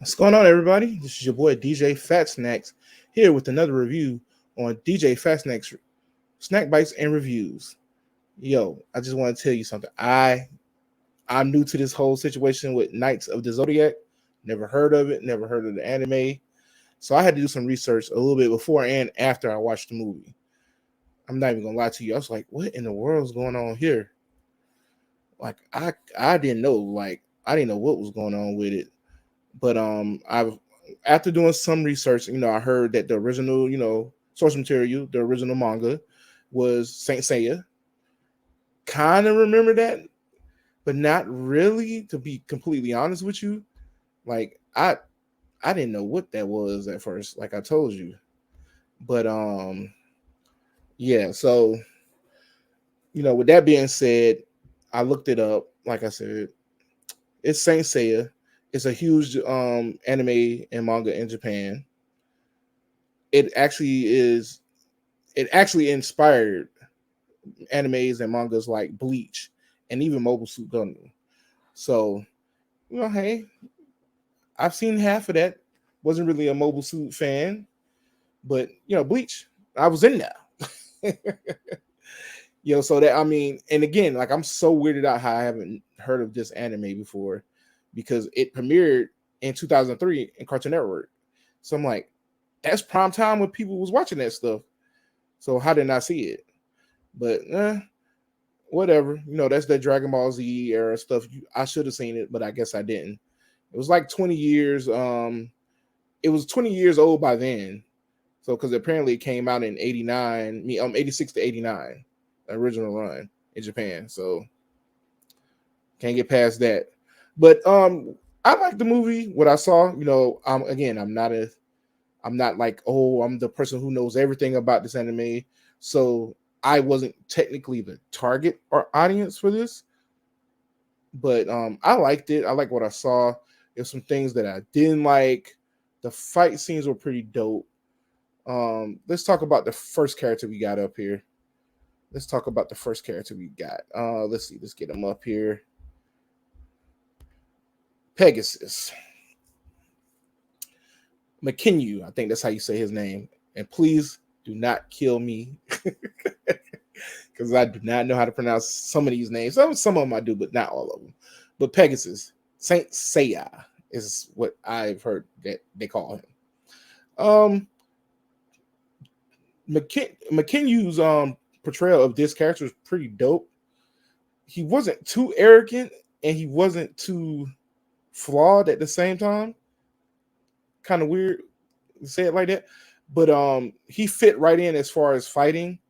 What's going on, everybody? This is your boy DJ Fat Snacks here with another review on DJ Fat Snacks Snack Bites and Reviews. Yo, I just want to tell you something. I'm new to this whole situation with Knights of the Zodiac. Never heard of it. Never heard of the anime. So I had to do some research a little bit before and after I watched the movie. I'm not even gonna lie to you. I was like, what in the world is going on here? Like I didn't know. I didn't know what was going on with it. But I've after doing some research, I heard that the original, source material, the original manga was Saint Seiya. Kind of remember that, but not really. To be completely honest with you, like I didn't know what that was at first. Like I told you, but yeah. So with that being said, I looked it up. Like I said, it's Saint Seiya. It's a huge anime and manga in Japan. It actually is. It actually inspired animes and mangas like Bleach and even Mobile Suit Gundam. So hey, I've seen half of that. Wasn't really a Mobile Suit fan, but Bleach, I was in there. So that and again, like I'm so weirded out how I haven't heard of this anime before because it premiered in 2003 in Cartoon Network. So I'm like, that's prime time when people was watching that stuff. So how did I see it? But whatever. That's the Dragon Ball Z era stuff. I should have seen it, but I guess I didn't. It was like 20 years. It was 20 years old by then. So because apparently it came out in 89, 86 to 89, original run in Japan. So can't get past that. But I like the movie. What I saw, again, I'm not like, oh, I'm the person who knows everything about this anime. So I wasn't technically the target or audience for this. But I liked it. I like what I saw. There's some things that I didn't like. The fight scenes were pretty dope. Let's talk about the first character we got up here. Let's talk about the first character we got. Let's see. Let's get him up here. Pegasus. McKinney, I think that's how you say his name. And please do not kill me because I do not know how to pronounce some of these names. Some of them I do, but not all of them. But Pegasus, Saint Seiya is what I've heard that they call him. McKinney's portrayal of this character is pretty dope. He wasn't too arrogant and he wasn't too flawed at the same time. Kind of weird to say it like that, but he fit right in as far as fighting.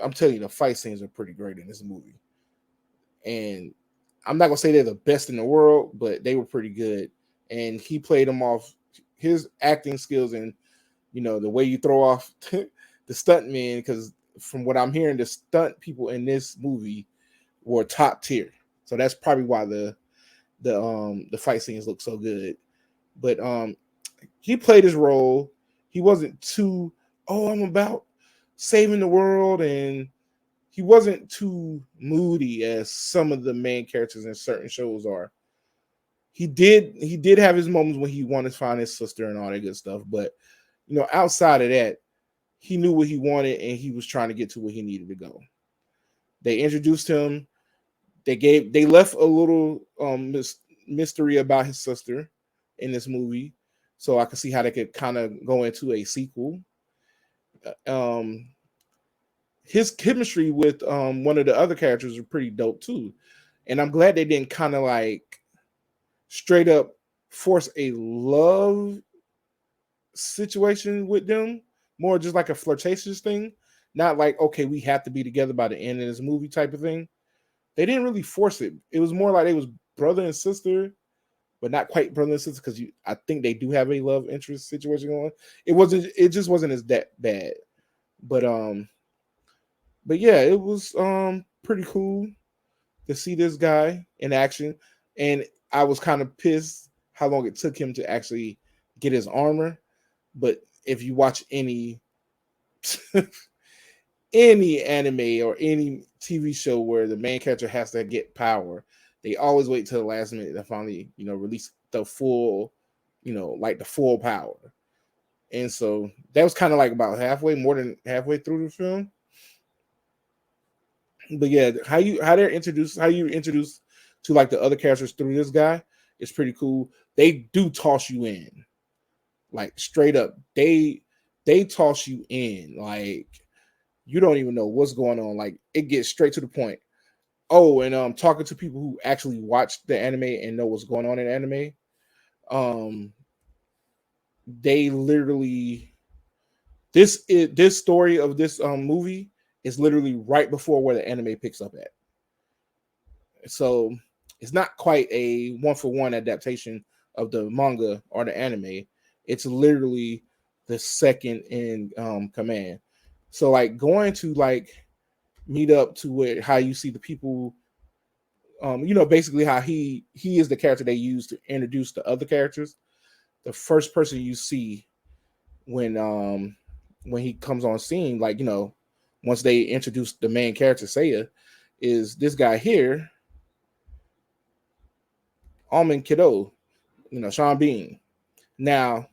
I'm telling you, the fight scenes are pretty great in this movie, and I'm not gonna say they're the best in the world, but they were pretty good. And he played them off his acting skills and the way you throw off the stunt men, because from what I'm hearing, the stunt people in this movie were top tier. So that's probably why the fight scenes look so good. But he played his role. He wasn't too, I'm about saving the world, and he wasn't too moody as some of the main characters in certain shows are. He did have his moments when he wanted to find his sister and all that good stuff, but outside of that, he knew what he wanted and he was trying to get to where he needed to go. They introduced him. They left a little mystery about his sister in this movie, so I could see how they could kind of go into a sequel. His chemistry with one of the other characters are pretty dope too, and I'm glad they didn't kind of like straight up force a love situation with them, more just like a flirtatious thing, not like, okay, we have to be together by the end of this movie type of thing. They didn't really force it. It was more like it was brother and sister, but not quite brother and sister, because I think they do have a love interest situation going. It just wasn't as that bad. But yeah, it was pretty cool to see this guy in action. And I was kind of pissed how long it took him to actually get his armor. But if you watch any any anime or any TV show where the main character has to get power, they always wait till the last minute to finally, release the full like the full power. And so that was kind of like about more than halfway through the film. But yeah, how you introduced to like the other characters through this guy is pretty cool. They do toss you in, like straight up. They toss you in, like you don't even know what's going on. Like it gets straight to the point. Oh, and talking to people who actually watch the anime and know what's going on in anime, they literally this story of this movie is literally right before where the anime picks up at. So it's not quite a one-for-one adaptation of the manga or the anime. It's literally the second in command. So like going to like meet up to where how you see the people, basically how he is the character they use to introduce the other characters. The first person you see when he comes on scene, like once they introduce the main character Seiya, is this guy here, Almond Kiddo, Sean Bean. Now,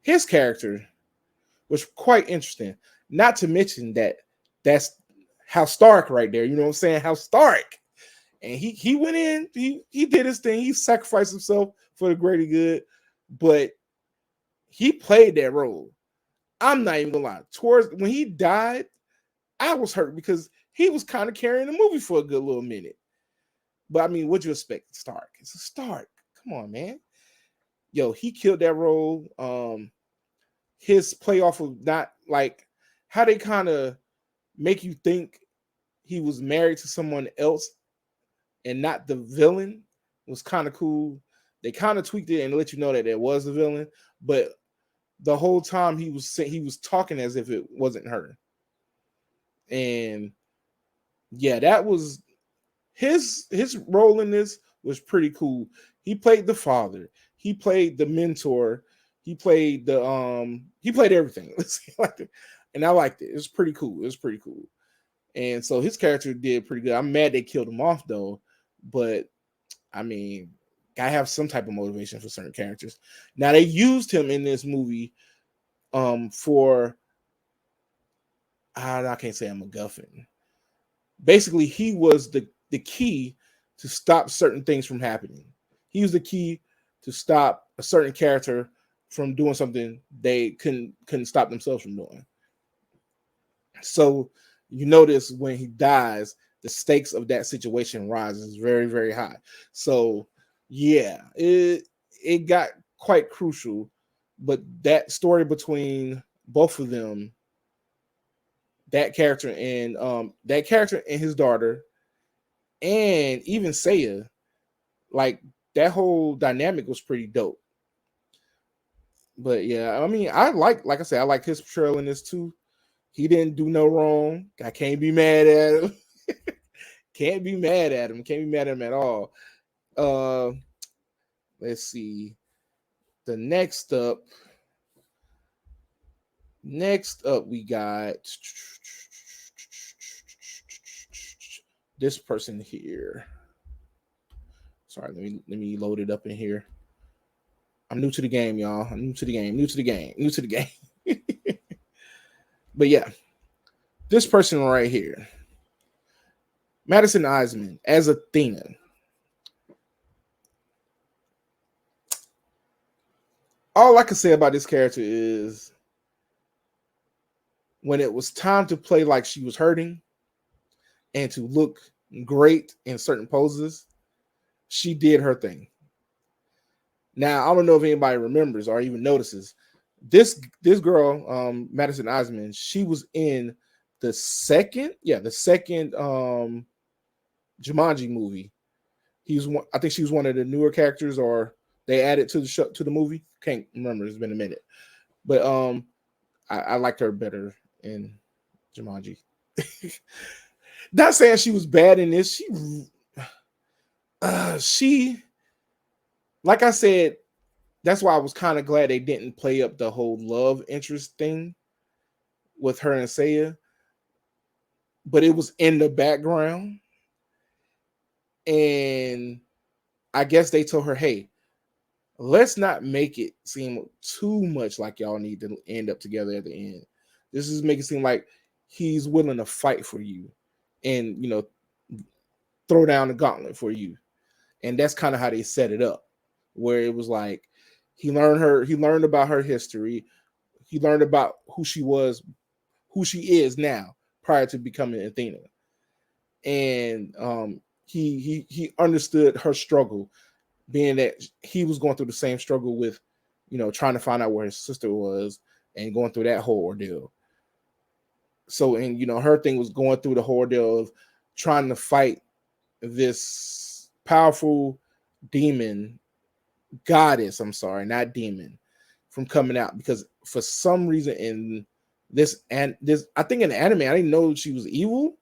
his character was quite interesting. Not to mention that's House Stark right there. You know what I'm saying? House Stark. And he went in, he did his thing, he sacrificed himself for the greater good, but he played that role. I'm not even gonna lie. Towards when he died, I was hurt because he was kind of carrying the movie for a good little minute. But I mean, what'd you expect? Stark. It's a Stark. Come on, man. Yo, he killed that role. His play off of not like how they kind of make you think he was married to someone else and not the villain was kind of cool. They kind of tweaked it and let you know that there was a villain, but the whole time he was talking as if it wasn't her. And yeah, that was his role in this was pretty cool. He played the father, he played the mentor, he played everything. And I liked it. It was pretty cool. And so his character did pretty good. I'm mad they killed him off though, but I mean, gotta have some type of motivation for certain characters. Now they used him in this movie for I can't say I'm a MacGuffin. Basically, he was the key to stop certain things from happening. He was the key to stop a certain character from doing something they couldn't stop themselves from doing. So you notice when he dies, the stakes of that situation rises very, very high. So yeah, it got quite crucial. But that story between both of them, that character and his daughter, and even Seiya, like that whole dynamic was pretty dope. But yeah, I mean, like I said, I like his portrayal in this too. He didn't do no wrong. I can't be mad at him. Can't be mad at him. Can't be mad at him at all. Let's see. The next up we got this person here. Sorry, let me load it up in here. I'm new to the game, y'all. I'm new to the game. But yeah, this person right here, Madison Eisman as Athena. All I can say about this character is when it was time to play like she was hurting and to look great in certain poses, she did her thing. Now, I don't know if anybody remembers or even notices this girl, Madison Eisman. She was in the second Jumanji movie. I think she was one of the newer characters, or they added to the show to the movie. Can't remember. It's been a minute, but I liked her better in Jumanji. Not saying she was bad in this. She, like I said, that's why I was kind of glad they didn't play up the whole love interest thing with her and Seiya, but it was in the background. And I guess they told her, hey, let's not make it seem too much like y'all need to end up together at the end. This is making it seem like he's willing to fight for you and, throw down the gauntlet for you. And that's kind of how they set it up, where it was like he learned about her history, he learned about who she was, who she is now prior to becoming Athena. And he understood her struggle, being that he was going through the same struggle with, trying to find out where his sister was and going through that whole ordeal. So, and her thing was going through the whole ordeal of trying to fight this powerful goddess, I'm sorry, not demon, from coming out, because for some reason in this, I think in the anime, I didn't know she was evil,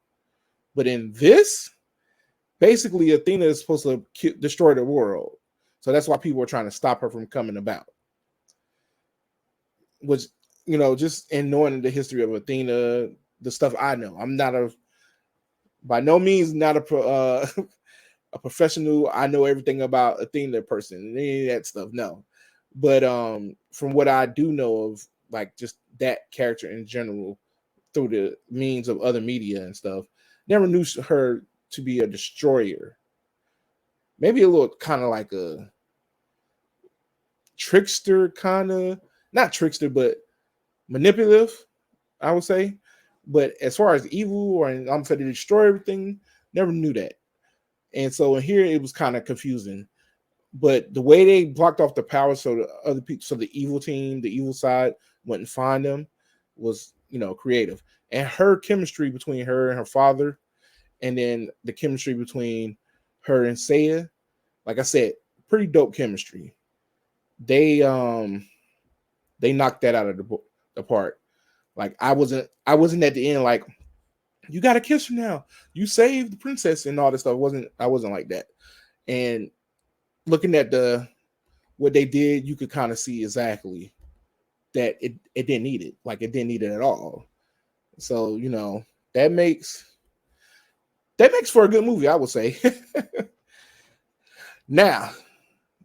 but in this, basically Athena is supposed to destroy the world. So that's why people are trying to stop her from coming about. Which, just in knowing the history of Athena, the stuff I know, I'm not by no means not a professional. I know everything about Athena person, any of that stuff, no. But from what I do know of, like, just that character in general through the means of other media and stuff, never knew her to be a destroyer. Maybe a little kind of like a trickster, kind of, not trickster, but manipulative, I would say. But as far as evil or I'm going to destroy everything, never knew that. And so in here it was kind of confusing. But the way they blocked off the power, so the other people, so the evil team, the evil side wouldn't find them, was, creative. And her chemistry between her and her father, and then the chemistry between her and Seiya, like I said, pretty dope chemistry. They knocked that out of the park. Like I wasn't at the end like, you got to kiss her now, you saved the princess and all this stuff. I wasn't like that. And looking at what they did, you could kind of see exactly that it didn't need it. Like it didn't need it at all. So, that makes for a good movie, I would say. Now,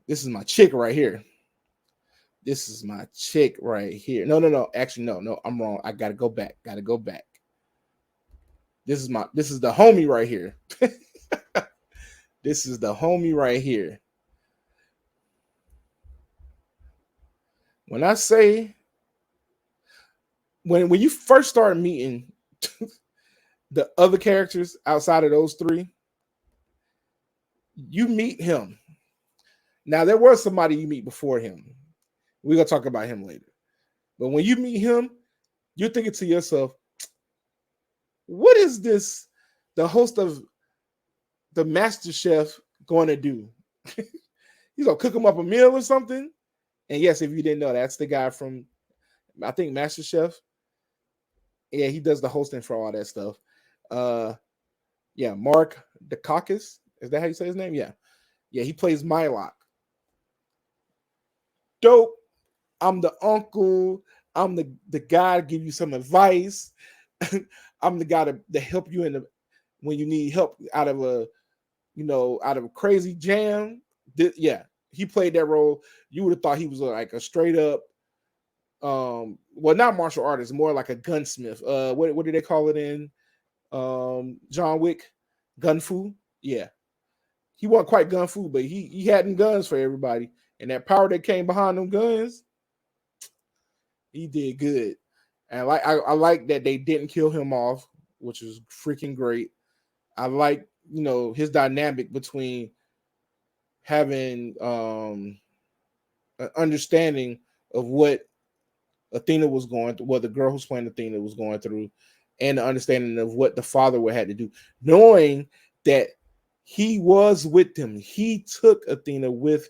this is my chick right here. This is my chick right here. No. Actually, no, I'm wrong. I gotta go back. This is the homie right here. This is the homie right here. When I say, when you first start meeting the other characters outside of those three, you meet him. Now, there was somebody you meet before him. We're going to talk about him later. But when you meet him, you're thinking to yourself, what is this, the host of the Master Chef, going to do? He's going to cook him up a meal or something? And yes, if you didn't know, that's the guy from, I think, Master Chef. Yeah, he does the hosting for all that stuff. Yeah, Mark Dacakis. Is that how you say his name? Yeah. Yeah, he plays Mylock. Dope. I'm the uncle. I'm the guy to give you some advice. I'm the guy to help you when you need help out of a crazy jam. Yeah, he played that role. You would have thought he was like a straight up, well, not martial artist, more like a gunsmith. What do they call it in John Wick? Gun-fu? Yeah. He wasn't quite gun-fu, but he had them guns for everybody. And that power that came behind them guns, he did good. And I like that they didn't kill him off, which was freaking great. I like, his dynamic between having an understanding of what Athena was going through, what the girl who's playing Athena was going through, and the understanding of what the father would have to do, knowing that he was with them. He took Athena with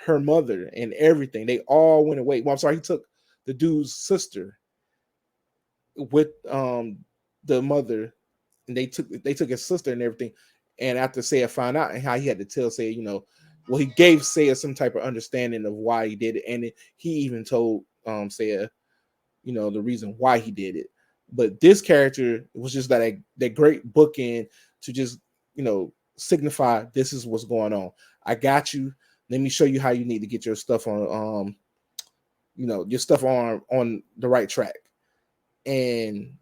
her mother and everything. They all went away. Well, I'm sorry, he took the dude's sister with the mother, and they took his sister and everything. And after Seiya found out and how he had to tell Seiya, well, he gave Seiya some type of understanding of why he did it, and he even told Seiya, the reason why he did it. But this character was just that great bookend to just, signify this is what's going on. I got you. Let me show you how you need to get your stuff on your stuff on the right track. And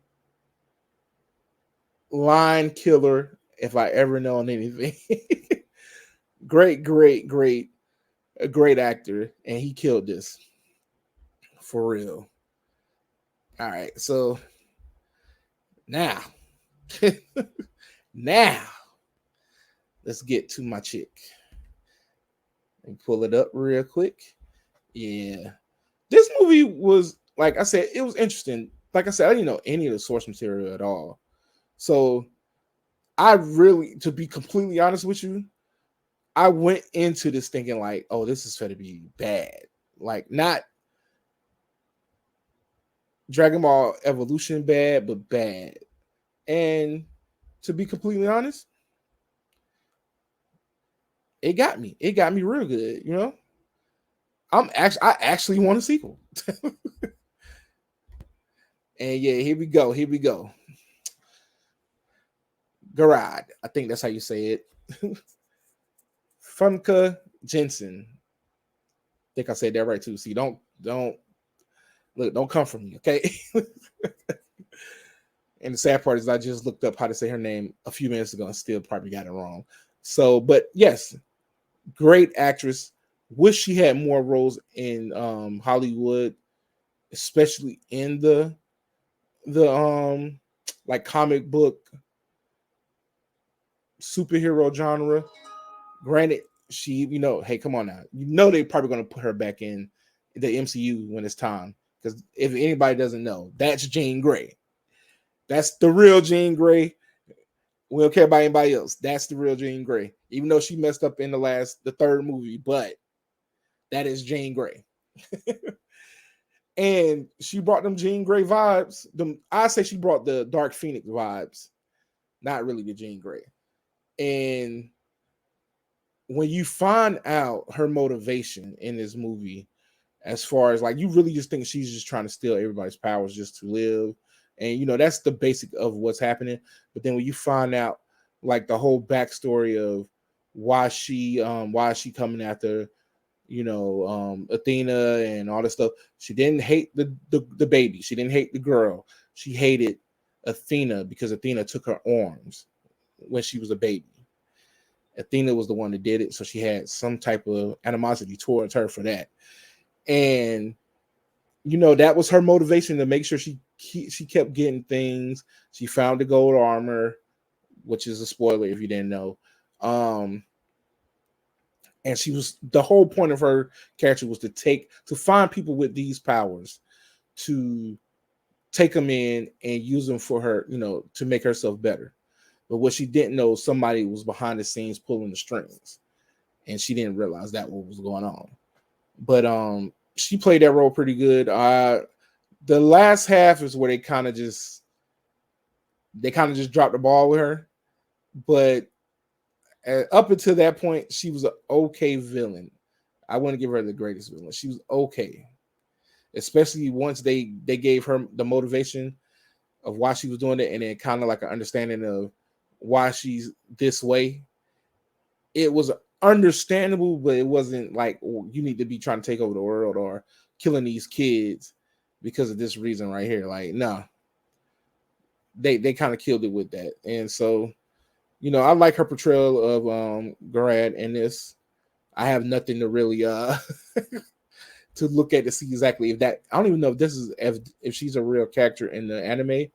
line killer, if I ever known anything. A great actor, and he killed this for real. All right, so now, now let's get to my chick. Let me pull it up real quick. Yeah, this movie was, like I said, it was interesting. Like I said, I didn't know any of the source material at all, so I really, to be completely honest with you, I went into this thinking like, oh, this is going to be bad. Like, not Dragon Ball Evolution bad, but bad. And to be completely honest, it got me. It got me real good, you know? I actually want a sequel. And yeah, here we go. Here we go. Garad. I think that's how you say it. Funka Jensen. I think I said that right too. See, don't come from me, okay? And the sad part is I just looked up how to say her name a few minutes ago and still probably got it wrong. So, but yes, great actress. Wish she had more roles in Hollywood, especially in the like comic book superhero genre. Granted, she, hey, come on now. They're probably going to put her back in the MCU when it's time. Because if anybody doesn't know, that's Jean Grey. That's the real Jean Grey. We don't care about anybody else. That's the real Jean Grey. Even though she messed up in the third movie, but that is Jean Grey. And she brought them Jean Grey vibes. I say she brought the Dark Phoenix vibes, not really the Jean Grey. And when you find out her motivation in this movie, as far as like, you really just think she's just trying to steal everybody's powers just to live. And, that's the basic of what's happening. But then when you find out like the whole backstory of why is she coming after, Athena and all this stuff. She didn't hate the baby. She didn't hate the girl. She hated Athena because Athena took her arms when she was a baby. Athena was the one that did it. So she had some type of animosity towards her for that. And, that was her motivation to make sure she kept getting things. She found the gold armor, which is a spoiler if you didn't know. And the whole point of her character was to find people with these powers, to take them in and use them for her, to make herself better. But what she didn't know, somebody was behind the scenes pulling the strings, and she didn't realize that what was going on. But she played that role pretty good. The last half is where they kind of just dropped the ball with her. But up until that point, she was an okay villain. I wouldn't give her the greatest villain. She was okay, especially once they gave her the motivation of why she was doing it, and then kind of like an understanding of why she's this way. It was understandable, but it wasn't like, oh, you need to be trying to take over the world or killing these kids because of this reason right here. Like, no, they kind of killed it with that. And so, I like her portrayal of Garad in this. I have nothing to really to look at to see exactly if that. I don't even know if this is if she's a real character in the anime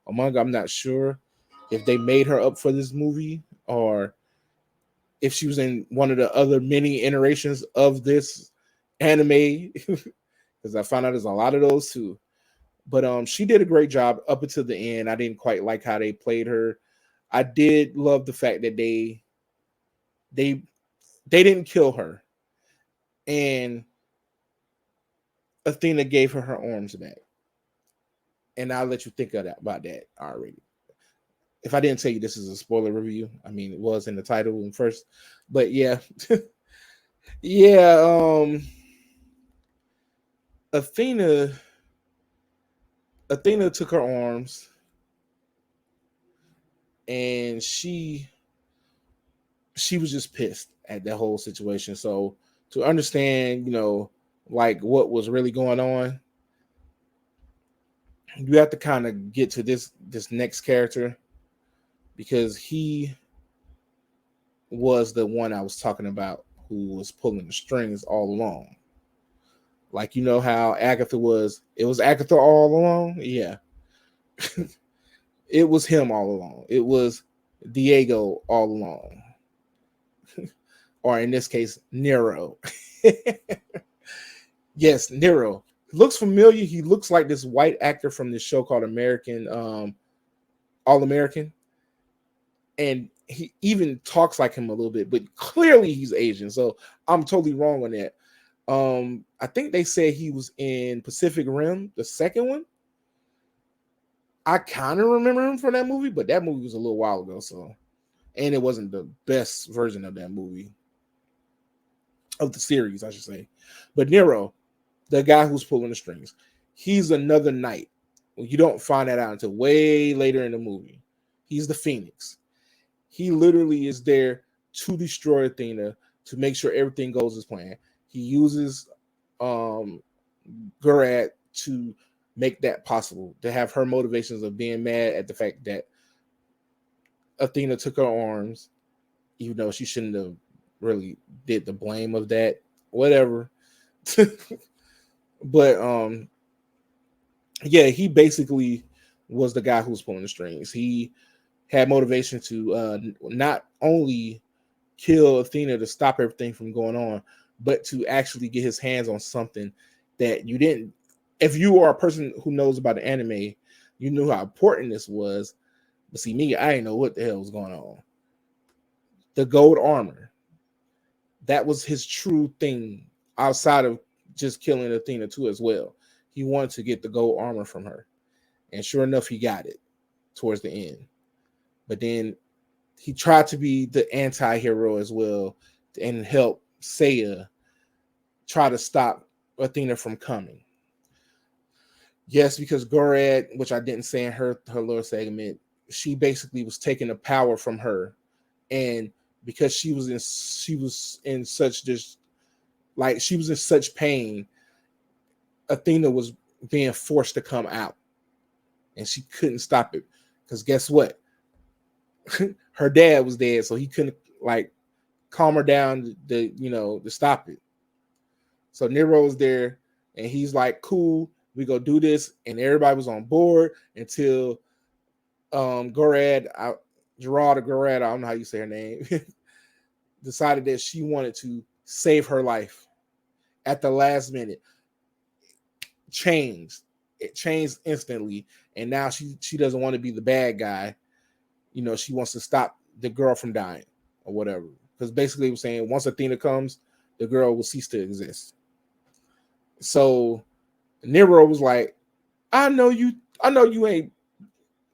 or manga. I'm not sure if they made her up for this movie or if she was in one of the other many iterations of this anime, because I found out there's a lot of those too. But she did a great job up until the end. I didn't quite like how they played her. I did love the fact that they didn't kill her, and Athena gave her arms back. And I'll let you think of that about that already. If I didn't tell you this is a spoiler review, I mean it was in the title and first, but yeah, yeah. Athena took her arms, and she was just pissed at that whole situation. So to understand, like what was really going on, you have to kind of get to this next character, because he was the one I was talking about who was pulling the strings all along. Like, how Agatha was, it was Agatha all along. Yeah. It was him all along. It was Diego all along. Or in this case, Nero. Yes, Nero. Looks familiar. He looks like this white actor from this show called American All American. And he even talks like him a little bit, but clearly he's Asian. So I'm totally wrong on that. I think they said he was in Pacific Rim, the second one. I kind of remember him from that movie, but that movie was a little while ago. So, and it wasn't the best version of that movie, of the series, I should say. But Nero, the guy who's pulling the strings, he's another knight. You don't find that out until way later in the movie. He's the Phoenix. He literally is there to destroy Athena, to make sure everything goes as planned. He uses Gurad to make that possible, to have her motivations of being mad at the fact that Athena took her arms, even though she shouldn't have really did the blame of that, whatever. But yeah, he basically was the guy who was pulling the strings. He had motivation to not only kill Athena to stop everything from going on, but to actually get his hands on something that you didn't. If you are a person who knows about the anime, you knew how important this was. But see, me, I didn't know what the hell was going on. The gold armor. That was his true thing, outside of just killing Athena too as well. He wanted to get the gold armor from her. And sure enough, he got it towards the end. But then he tried to be the anti-hero as well and help Seiya try to stop Athena from coming. Yes, because Gorad, which I didn't say in her little segment, she basically was taking the power from her, and because she was in such pain, Athena was being forced to come out, and she couldn't stop it because guess what? Her dad was dead, so he couldn't calm her down to stop it. So Nero was there, and he's like, "Cool, we go do this," and everybody was on board until Gerard or Gerard, I don't know how you say her name, decided that she wanted to save her life at the last minute. It changed instantly, and now she doesn't want to be the bad guy. She wants to stop the girl from dying or whatever. Because basically, it was saying once Athena comes, the girl will cease to exist. So Nero was like, I know you ain't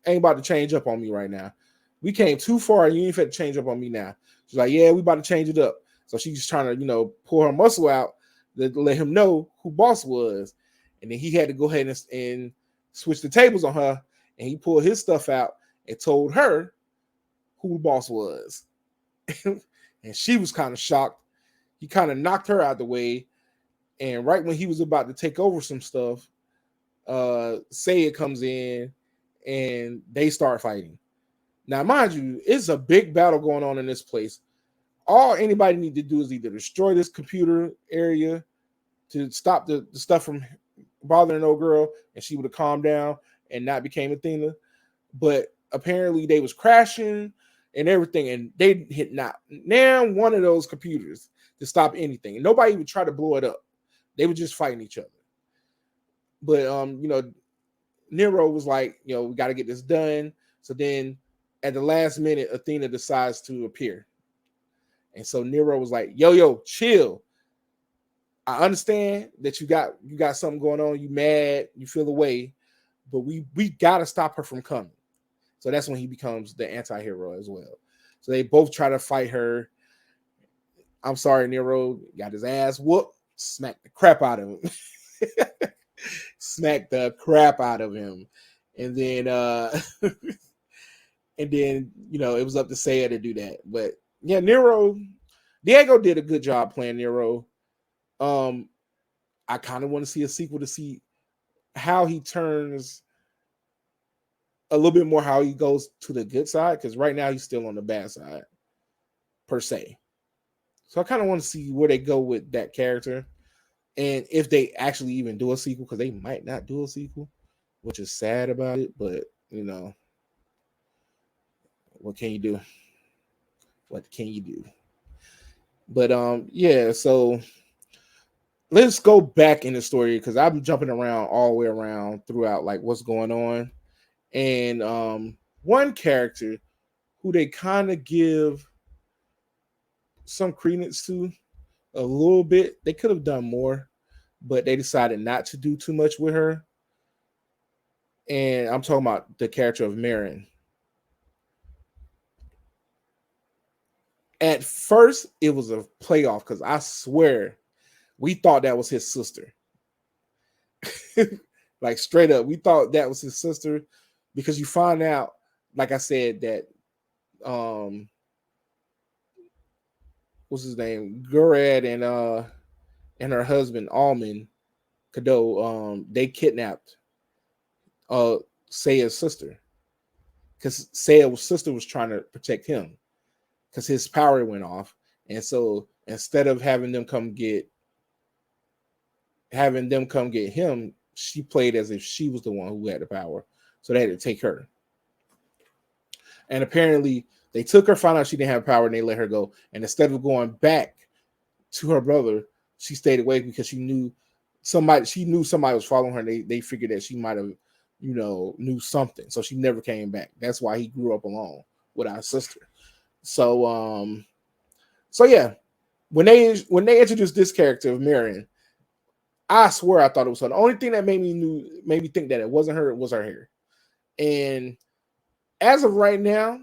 about to change up on me right now. We came too far, and you ain't fit to change up on me now. She's like, yeah, we about to change it up. So she's trying to, pull her muscle out to let him know who boss was. And then he had to go ahead and switch the tables on her, and he pulled his stuff out and told her who the boss was. And she was kind of shocked. He kind of knocked her out the way. And right when he was about to take over some stuff, Seiya comes in and they start fighting. Now, mind you, it's a big battle going on in this place. All anybody need to do is either destroy this computer area to stop the stuff from bothering no girl, and she would have calmed down and not became Athena. But apparently they was crashing and everything, and they hit not now one of those computers to stop anything. And nobody would try to blow it up. They were just fighting each other. But Nero was like, we got to get this done. So then at the last minute, Athena decides to appear. And so Nero was like, yo, chill. I understand that you got something going on. You mad, you feel the way, but we got to stop her from coming. So that's when he becomes the anti-hero as well. So they both try to fight her. I'm sorry, Nero got his ass whooped, smacked the crap out of him. Smacked the crap out of him. And then it was up to Seiya to do that. But yeah, Diego did a good job playing Nero. Um, I kind of want to see a sequel to see how he turns a little bit more, how he goes to the good side, because right now he's still on the bad side per se. So I kind of want to see where they go with that character, and if they actually even do a sequel, because they might not do a sequel, which is sad about it. But you know, what can you do? What can you do? But yeah. So let's go back in the story, because I'm jumping around all the way around throughout, like what's going on. And one character who they kind of give some credence to a little bit. They could have done more, but they decided not to do too much with her. And I'm talking about the character of Marin. At first, it was a playoff, because I swear we thought that was his sister. Like straight up, we thought that was his sister, because you find out, like I said, that what's his name, Gurad and her husband Alman Kado, they kidnapped Saya's sister, because Saya's sister was trying to protect him, because his power went off. And so instead of having them come get him, she played as if she was the one who had the power. So they had to take her. And apparently they took her, found out she didn't have power, and they let her go. And instead of going back to her brother, she stayed away, because she knew somebody was following her. And they figured that she might have, knew something. So she never came back. That's why he grew up alone with our sister. So yeah, when they introduced this character of Marion, I swear I thought it was her. The only thing that made me think that it wasn't her was her hair. And as of right now,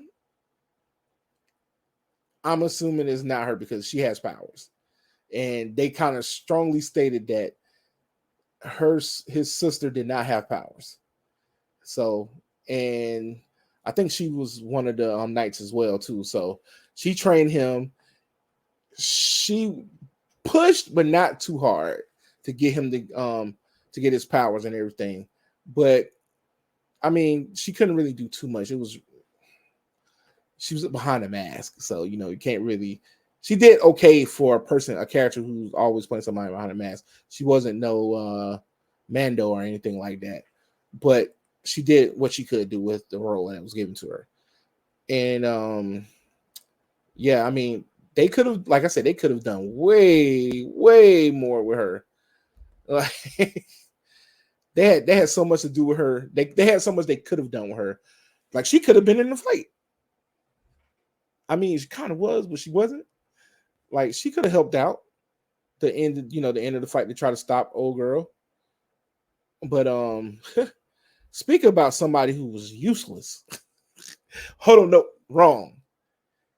I'm assuming it's not her, because she has powers. And they kind of strongly stated that his sister did not have powers. So, and I think she was one of the knights as well too. So she trained him. She pushed, but not too hard, to get him to get his powers and everything. But I mean, she couldn't really do too much. She was behind a mask, so you can't really. She did okay for a character who's always playing somebody behind a mask. She wasn't no Mando or anything like that, but she did what she could do with the role that was given to her. And yeah, I mean, they could have, like I said, they could have done way more with her. Like they had so much to do with her. They had so much they could have done with her. Like she could have been in the fight. I mean, she kind of was, but she wasn't. Like she could have helped out the end of the fight to try to stop old girl. But speak about somebody who was useless. Hold on, no, wrong.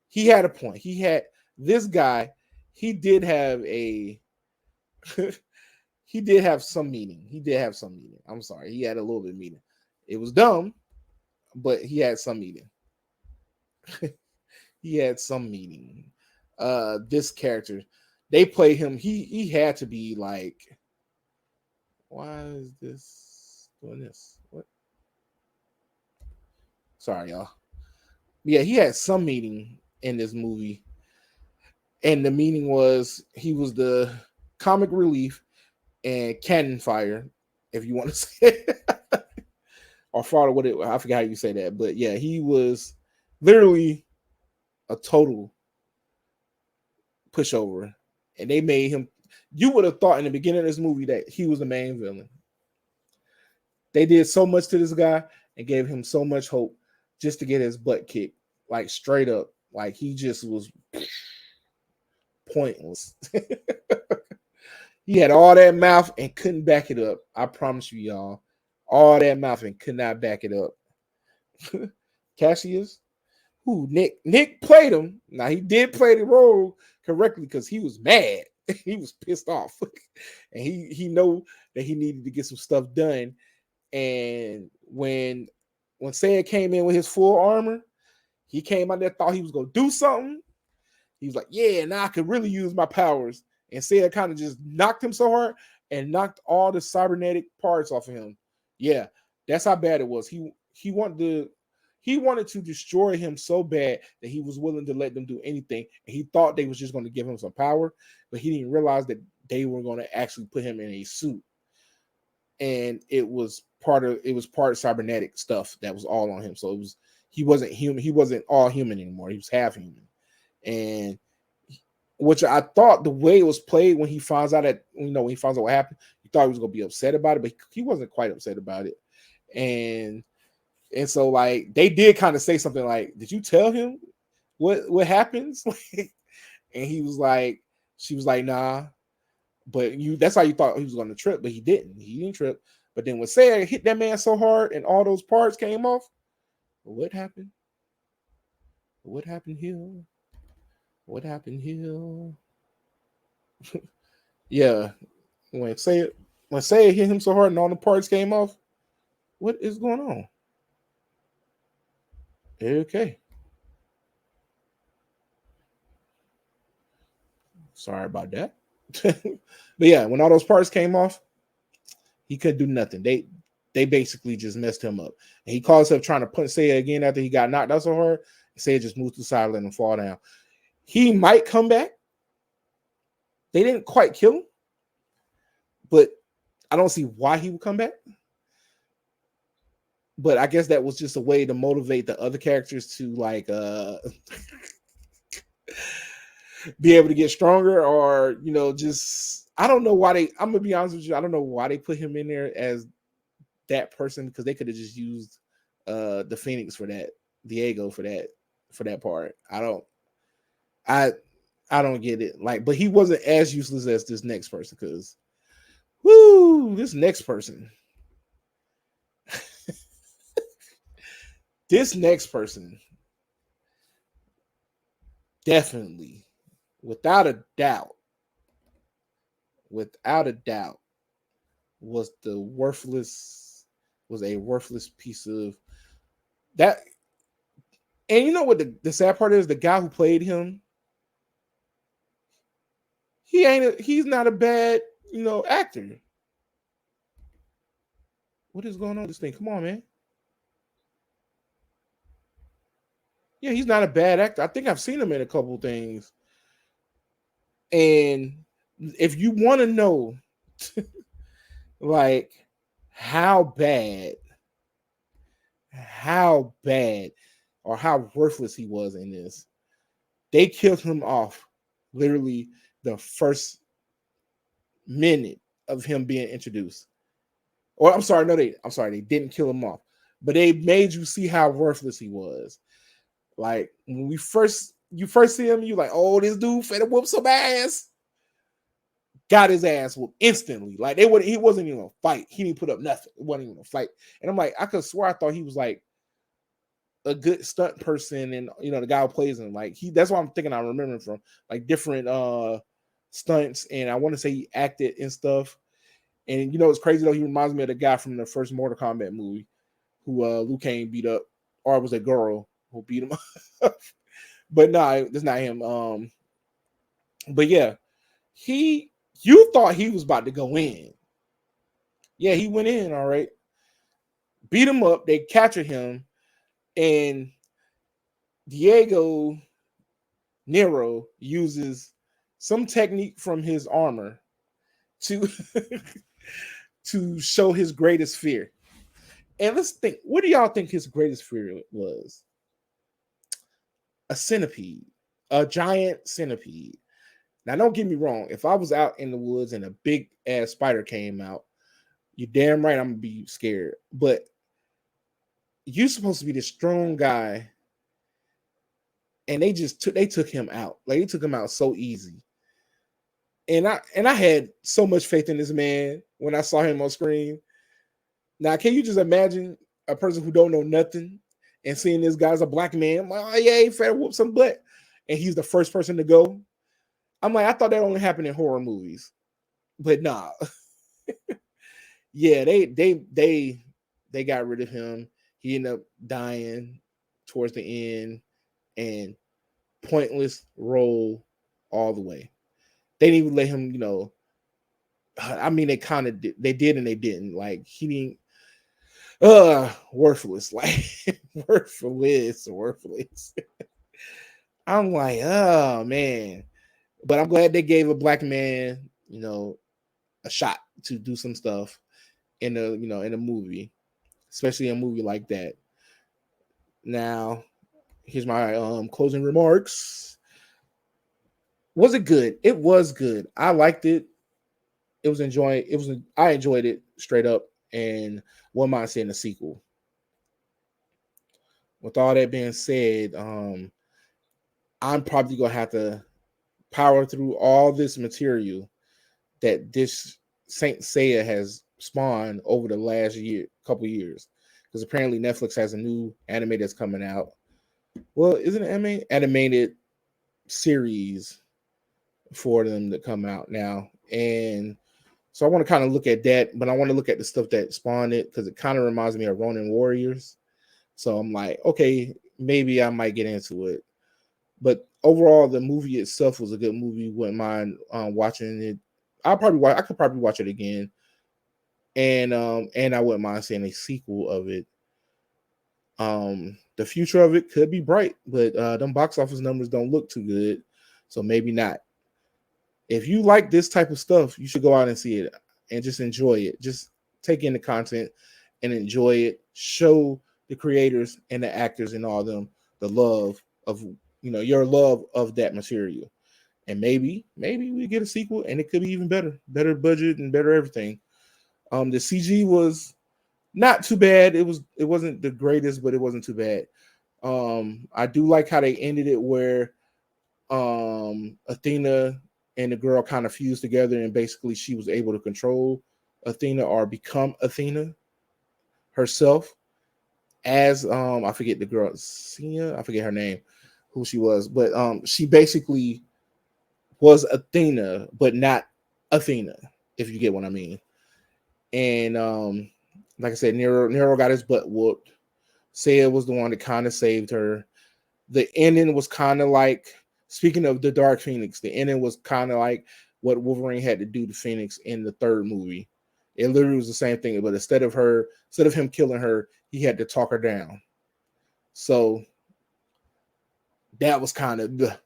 He had a point. He had this guy. He did have a. He did have some meaning. I'm sorry. He had a little bit of meaning. It was dumb, but he had some meaning. He had some meaning. This character, they played him. He had to be like, why is this doing this? What? Sorry, y'all. Yeah, he had some meaning in this movie, and the meaning was he was the comic relief and cannon fire, if you want to say it. Or father, I forgot how you say that, but yeah, he was literally a total pushover, and they made him. You would have thought in the beginning of this movie that he was the main villain. They did so much to this guy and gave him so much hope just to get his butt kicked, like straight up, like he just was pointless. He had all that mouth and couldn't back it up. I promise you, y'all, all that mouth and could not back it up. Cassius, who Nick played him. Now he did play the role correctly because he was mad. He was pissed off, and he know that he needed to get some stuff done. And when Saiyan came in with his full armor, he came out there thought he was gonna do something. He was like, "Yeah, now I could really use my powers." and Seiya kind of just knocked him so hard and knocked all the cybernetic parts off of him. Yeah, that's how bad it was. He wanted to destroy him so bad that he was willing to let them do anything. And he thought they was just going to give him some power, but he didn't realize that they were going to actually put him in a suit. And it was part cybernetic stuff that was all on him. So he wasn't human. He wasn't all human anymore. He was half human. And which I thought the way it was played when he finds out what happened, he thought he was going to be upset about it, but he wasn't quite upset about it. And so like they did kind of say something like, "Did you tell him what happens?" And she was like, "Nah." But that's how you thought he was going to trip, but he didn't. He didn't trip. But then when Seiya hit that man so hard and all those parts came off, what happened? What happened here? What happened here? Yeah. When Seiya hit him so hard and all the parts came off, what is going on? Okay. Sorry about that. But yeah, when all those parts came off, he couldn't do nothing. They basically just messed him up. And he calls himself trying to punch Seiya again after he got knocked out so hard. Seiya just moved to the side, letting him fall down. He might come back. They didn't quite kill him, but I don't see why he would come back. But I guess that was just a way to motivate the other characters to like be able to get stronger, or just I don't know why I'm gonna be honest with you, I don't know why they put him in there as that person, because they could have just used the Phoenix for that, Diego for that part. I don't get it. Like, but he wasn't as useless as this next person, because this next person. This next person definitely, without a doubt, was a worthless piece of that. And you know what the sad part is? The guy who played him, he's not a bad, actor. What is going on with this thing? Come on, man. Yeah, he's not a bad actor. I think I've seen him in a couple things. And if you want to know like how bad or how worthless he was in this, they killed him off literally the first minute of him being introduced. Or I'm sorry, they didn't kill him off, but they made you see how worthless he was. Like when you first see him, you like, oh, this dude finna whoop some ass. Got his ass whooped instantly. Like he wasn't even a fight. He didn't put up nothing. It wasn't even a fight. And I'm like, I could swear I thought he was like a good stunt person, and the guy who plays him, like that's what I'm thinking. I remember him from like different stunts, and I want to say he acted and stuff. And it's crazy though, he reminds me of the guy from the first Mortal Kombat movie who Liu Kang beat up, or it was a girl who beat him up. But no, that's not him. But yeah, you thought he was about to go in. Yeah, he went in, all right. Beat him up, they captured him, and Diego Nero uses some technique from his armor to to show his greatest fear. And let's think, what do y'all think his greatest fear was? A centipede, a giant centipede. Now, don't get me wrong. If I was out in the woods and a big ass spider came out, you're damn right I'm gonna be scared. But you're supposed to be this strong guy, and they took him out. Like, they took him out so easy. And I had so much faith in this man when I saw him on screen. Now, can you just imagine a person who don't know nothing and seeing this guy's a black man? I'm like, oh yeah, he finna whoop some butt, and he's the first person to go. I'm like, I thought that only happened in horror movies, but nah. Yeah, they got rid of him. He ended up dying towards the end, and pointless role all the way. they didn't even let him, I mean, they kind of did. They did and they didn't. Like, he didn't. Worthless. Like, worthless. I'm like, oh man. But I'm glad they gave a black man, a shot to do some stuff in a movie, especially a movie like that. Now, here's my closing remarks. Was it good? It was good. I liked it. I enjoyed it straight up, and wouldn't mind seeing a sequel. With all that being said, I'm probably gonna have to power through all this material that this Saint Seiya has spawned over the last couple years, because apparently Netflix has a new anime that's coming out. Well, isn't it animated series for them to come out now? And so I want to kind of look at that, but I want to look at the stuff that spawned it, because it kind of reminds me of Ronin Warriors. So I'm like, okay, maybe I might get into it. But overall, the movie itself was a good movie. Wouldn't mind watching it. I could probably watch it again, and I wouldn't mind seeing a sequel of it. The future of it could be bright, but them box office numbers don't look too good, so maybe not. If you like this type of stuff, you should go out and see it and just enjoy it. Just take in the content and enjoy it. Show the creators and the actors and all them the love of your love of that material. And maybe we get a sequel and it could be even better budget and better everything. The CG was not too bad. It wasn't the greatest, but it wasn't too bad. I do like how they ended it, where Athena and the girl kind of fused together, and basically she was able to control Athena or become Athena herself, as I forget the girl, Sia, I forget her name, who she was, but she basically was Athena, but not Athena, if you get what I mean. And like I said, Nero got his butt whooped. Seiya was the one that kind of saved her. The ending was kind of like, speaking of the Dark Phoenix, the ending was kind of like what Wolverine had to do to Phoenix in the third movie. It literally was the same thing, but instead of him killing her, he had to talk her down. So that was kind of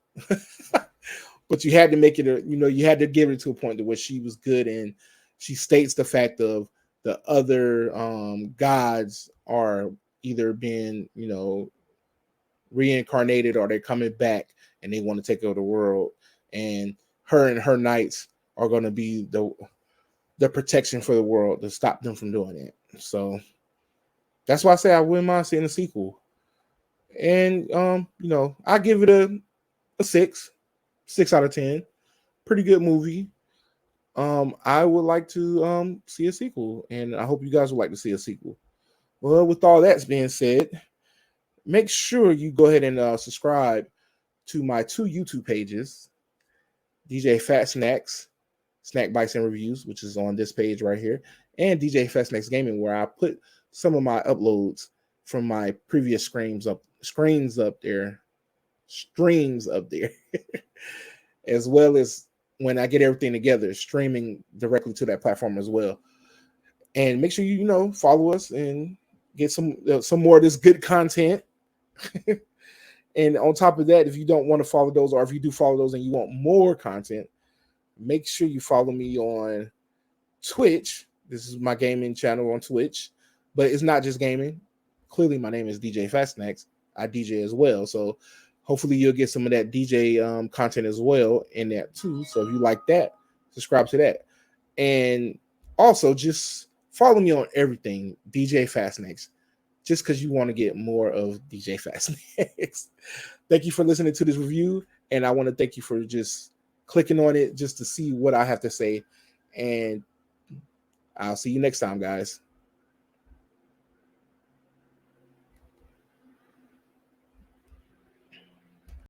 but you had to make it you had to give it to a point to where she was good, and she states the fact of the other gods are either being reincarnated, or they're coming back and they want to take over the world, and her knights are going to be the protection for the world to stop them from doing it. So that's why I say I wouldn't mind seeing a sequel. And I give it a 6 out of 10. Pretty good movie. I would like to see a sequel, and I hope you guys would like to see a sequel. Well, with all that's being said, make sure you go ahead and subscribe to my 2 YouTube pages, DJ Fat Snacks, Snack Bites and Reviews, which is on this page right here, and DJ Fat Snacks Gaming, where I put some of my uploads from my previous streams up there, as well as when I get everything together, streaming directly to that platform as well. And make sure you follow us and get some more of this good content. And on top of that, if you don't want to follow those, or if you do follow those and you want more content, make sure you follow me on Twitch. This is my gaming channel on Twitch, but it's not just gaming. Clearly, my name is DJ Fastnacks. I DJ as well, so hopefully you'll get some of that DJ content as well in that too. So if you like that, subscribe to that, and also just follow me on everything, DJ Fastnacks, just because you want to get more of DJ Fastnacks. Thank you for listening to this review, and I want to thank you for just clicking on it just to see what I have to say. And I'll see you next time, guys.